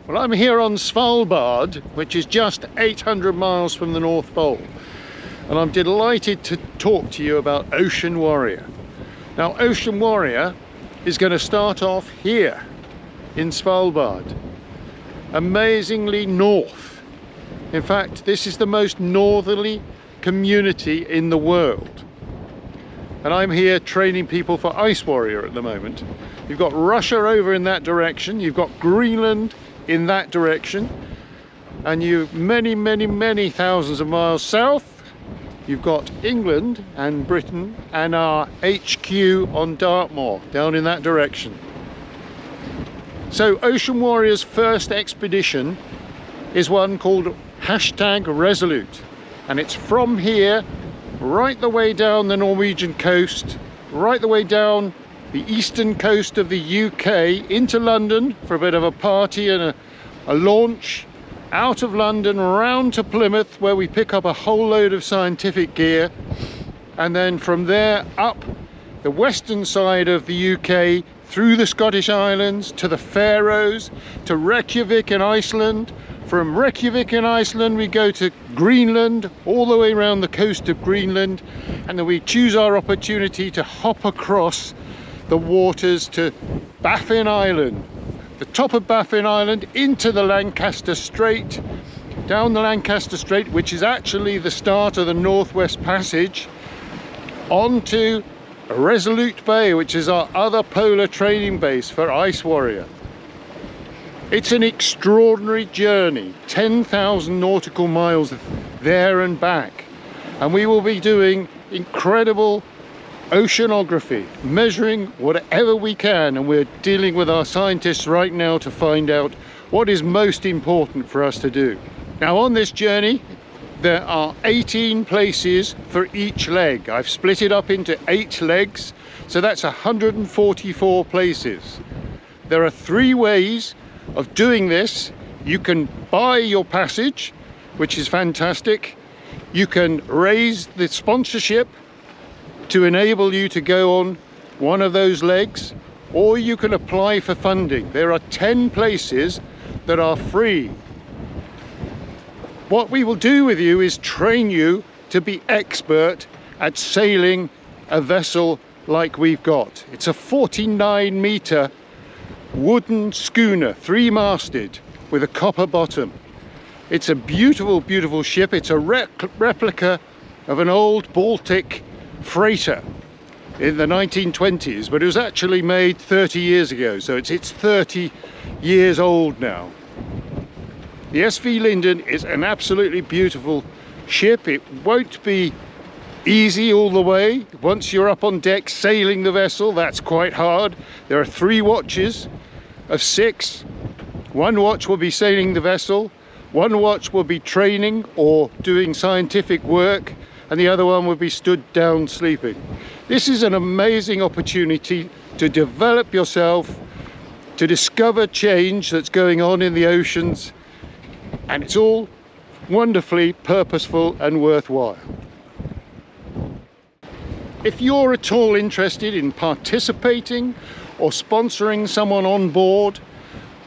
Well, I'm here on Svalbard, which is just 800 miles from the North Pole, and I'm delighted to talk to you about Ocean Warrior. Now, Ocean Warrior is going to start off here in Svalbard, amazingly north. In fact, this is the most northerly community in the world. And I'm here training people for Ice Warrior at the moment. You've got Russia over in that direction, you've got Greenland in that direction, and you many thousands of miles south, you've got England and Britain and our HQ on Dartmoor down in that direction. So Ocean Warrior's first expedition is one called #Resolute, and it's from here right the way down the Norwegian coast, right the way down the eastern coast of the UK into London for a bit of a party and a launch, out of London round to Plymouth, where we pick up a whole load of scientific gear, and then from there up the western side of the UK through the Scottish Islands to the Faroes to Reykjavik in Iceland. From Reykjavik in Iceland we go to Greenland, all the way around the coast of Greenland, and then we choose our opportunity to hop across the waters to Baffin Island, the top of Baffin Island, into the Lancaster Strait, down the Lancaster Strait, which is actually the start of the Northwest Passage, onto Resolute Bay, which is our other polar training base for Ice Warrior. It's an extraordinary journey, 10,000 nautical miles there and back, and we will be doing incredible oceanography, measuring whatever we can, and we're dealing with our scientists right now to find out what is most important for us to do. Now, on this journey there are 18 places for each leg. I've split it up into 8 legs, so that's 144 places. There are 3 ways of doing this. You can buy your passage, which is fantastic. You can raise the sponsorship to enable you to go on one of those legs, or you can apply for funding. There are 10 places that are free. What we will do with you is train you to be expert at sailing a vessel like we've got. It's a 49-meter wooden schooner, 3-masted, with a copper bottom. It's a beautiful ship. It's a replica of an old Baltic freighter in the 1920s, but it was actually made 30 years ago, so it's 30 years old now. The SV Linden is an absolutely beautiful ship. It won't be easy all the way. Once you're up on deck sailing the vessel, that's quite hard. There are 3 watches of 6. 1 watch will be sailing the vessel, 1 watch will be training or doing scientific work, and the other one will be stood down sleeping. This is an amazing opportunity to develop yourself, to discover change that's going on in the oceans, and it's all wonderfully purposeful and worthwhile. If you're at all interested in participating or sponsoring someone on board,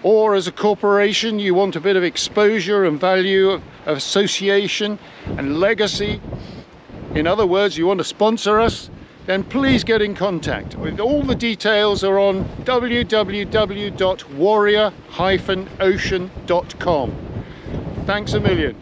or as a corporation you want a bit of exposure and value of association and legacy, in other words, you want to sponsor us, then please get in contact. All the details are on www.warrior-ocean.com. Thanks a million.